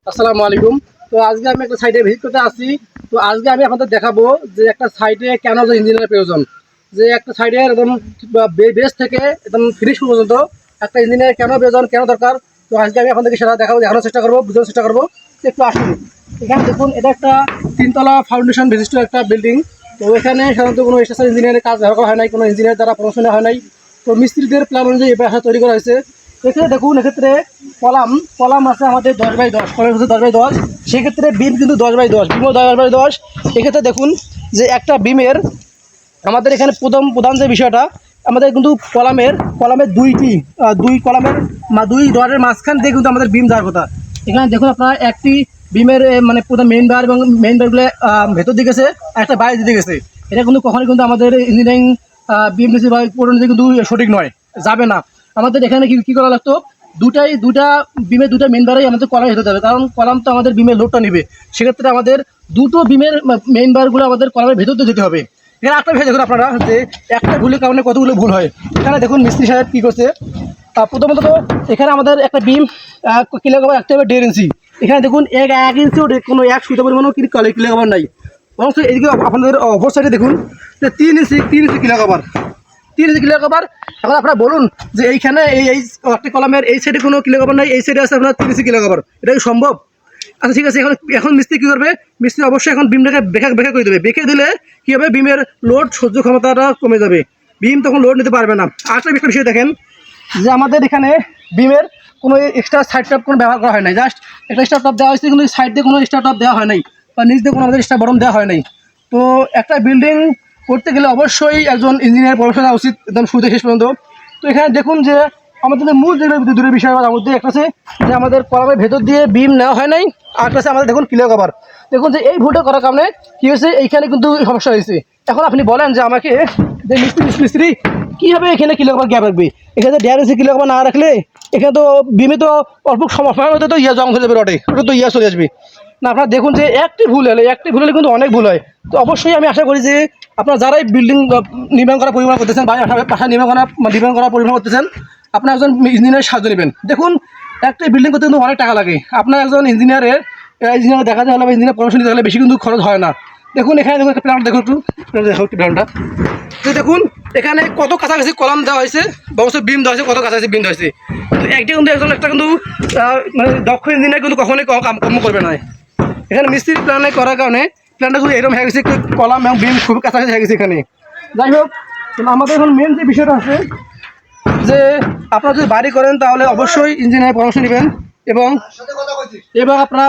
আসসালামু আলাইকুম। তো আজকে আমি একটা সাইটে ভিজিট করতে আসছি। তো আজকে আমি আপনাদের দেখাবো যে একটা সাইটে কেন যে ইঞ্জিনিয়ারের প্রয়োজন, যে একটা সাইডের একদম বেস থেকে একদম ফিনিশ পর্যন্ত একটা ইঞ্জিনিয়ার কেন প্রয়োজন, কেন দরকার। তো আজকে আমি আপনাদেরকে সেটা দেখানোর চেষ্টা করবো, বোঝানোর চেষ্টা করবো। একটু আসুন। এখানে দেখুন, এটা একটা 3তলা ফাউন্ডেশন বিশিষ্ট একটা বিল্ডিং। তো এখানে সাধারণত কোনো স্ট্রাকচার ইঞ্জিনিয়ারের কাজ ব্যবহার করা হয় নাই, কোনো ইঞ্জিনিয়ার দ্বারা পড়াশোনা হয় নাই। তো মিস্ত্রিদের প্ল্যান অনুযায়ী এই বাসা তৈরি করা হয়েছে। এখানে দেখুন, এক্ষেত্রে কলাম আছে আমাদের 10x10, কলাম হচ্ছে 10x10। সেক্ষেত্রে বিম কিন্তু 10x10, বিমও 10x10। এক্ষেত্রে দেখুন যে একটা বিমের আমাদের এখানে প্রধান যে বিষয়টা, আমাদের কিন্তু কলামের দুই কলামের দুই ডটের মাঝখান দিয়ে কিন্তু আমাদের বিম যাওয়ার কথা। এখানে দেখুন আপনারা একটি বিমের মানে প্রধান মেইন বার এবং মেইন বারগুলো ভেতর দিকে গেছে, একটা বাইরে দিকে গেছে। এটা কিন্তু কখনোই কিন্তু আমাদের ইঞ্জিনিয়ারিং বিএমডিসি বা পড়ানোতে কিন্তু সঠিক নয়, যাবে না। আমাদের এখানে কী করা লাগতো, দুটা বিমের দুটা মেইন বারেই আমাদের কলাম হতে হবে, কারণ কলাম তো আমাদের বিমের লোডটা নেবে। সেক্ষেত্রে আমাদের দুটো বিমের মেইন বারগুলো আমাদের কলামের ভেতর দিয়ে যেতে হবে। এখানে একটা বিষয় দেখুন আপনারা, যে একটা ভুলের কারণে কতগুলো ভুল হয়। এখানে দেখুন মিস্ত্রি সাহেব কী করছে। প্রথমত তো এখানে আমাদের একটা বিম ক্লিয়ার কভার রাখতে হবে 1.5 ইঞ্চি। এখানে দেখুন 1 ইঞ্চিও কোনো এক সুতো পরিমাণও ক্লিয়ার কভার নাই। বরং এদিকে আপনাদের অপর সাইডে দেখুন যে 3 ইঞ্চি ক্লিয়ার কভার, 3 ইঞ্চি ক্লিয়ার কভার। এখন আপনারা বলুন যে এইখানে এই একটা কলামের এই সাইডে কোনো ক্লিয়ার কভার নাই, এই সাইডে আছে আপনার 3 ইঞ্চি ক্লিয়ার কভার। এটা কি সম্ভব? আচ্ছা ঠিক আছে, এখন মিস্ত্রি কী করবে? মিস্ত্রি অবশ্যই এখন বিমটাকে বেঁকা করে দেবে। বেঁকে দিলে কী হবে, বিমের লোড সহ্য ক্ষমতাটা কমে যাবে, বিম তখন লোড নিতে পারবে না। আরেকটা বিষয় দেখেন, যে আমাদের এখানে বিমের কোনো এক্সট্রা সাইড টপ কোনো ব্যবহার করা হয় নাই, জাস্ট একটা স্টার টপ দেওয়া হয়েছে, কিন্তু সাইড দিয়ে কোনো স্টার টপ দেওয়া হয় নাই, বা নিচ দিয়ে কোনো আমাদের স্টার বটম দেওয়া হয় নাই। তো একটা বিল্ডিং করতে গেলে অবশ্যই একজন ইঞ্জিনিয়ার পড়াশোনা করা উচিত একদম শুরু থেকে শেষ পর্যন্ত। তো এখানে দেখুন যে আমাদের মূল যে দূরের বিষয় তার মধ্যে একটা আছে যে আমাদের কলামের ভেতর দিয়ে বিম নেওয়া হয় নাই, আর একটা আছে আমাদের দেখুন ক্লিয়ার কভার। দেখুন যে এই ভুলটা করার কারণে কী হয়েছে, এইখানে কিন্তু সমস্যা হয়েছে। এখন আপনি বলেন যে আমাকে, যে মিস্ত্রি কীভাবে এখানে ক্লিয়ার কভার গ্যাপ রাখবে? এখানে তো 1.5 ইঞ্চি ক্লিয়ার কভার না রাখলে এখানে তো বিমে তো অল্প সময়ের মধ্যে তো জং হয়ে যাবে, রডে ওটা তো চলে আসবে না। আপনারা দেখুন যে একটি ভুল হলে কিন্তু অনেক ভুল হয়। তো অবশ্যই আমি আশা করি যে আপনারা যারাই বিল্ডিং নির্মাণ করার পরিকল্পনা করতেছেন বা বাসা নির্মাণ করার পরিকল্পনা করতেছেন, আপনারা একজন ইঞ্জিনিয়ারের সাহায্য নেবেন। দেখুন একটা বিল্ডিং করতে কিন্তু অনেক টাকা লাগে। আপনার একজন ইঞ্জিনিয়ার দেখাতে হলে বা ইঞ্জিনিয়ার পরামর্শ নিতে হলে বেশি কিন্তু খরচ হয় না। দেখুন এখানে দেখুন একটা প্ল্যান, দেখুন একটু প্ল্যানটা, তো দেখুন এখানে কত কাছাকাছি কলাম দেওয়া হয়েছে, বংশ বিম দেওয়া হয়েছে, কত কাছাকাছি বিম দেওয়া হয়েছে। তো একটি কিন্তু একটা কিন্তু মানে দক্ষ ইঞ্জিনিয়ার কিন্তু কখনোই কম করবে না। এখানে মিস্ত্রি প্ল্যানে করার কারণে প্ল্যানটা কিন্তু এরকম হয়ে গেছে, কলাম এবং বিম খুব কাছাকাছি হয়ে গেছে এখানে। যাই হোক, আমাদের এখন মেন যে বিষয়টা আছে, যে আপনারা যদি বাড়ি করেন তাহলে অবশ্যই ইঞ্জিনিয়ার পরামর্শ নেবেন, এবং আপনারা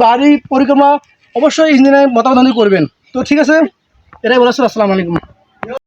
বাড়ি পরিক্রমা অবশ্যই ইঞ্জিনিয়ার মতামত করবেন। তো ঠিক আছে, এটাই বলেছিল। আসসালামু আলাইকুম।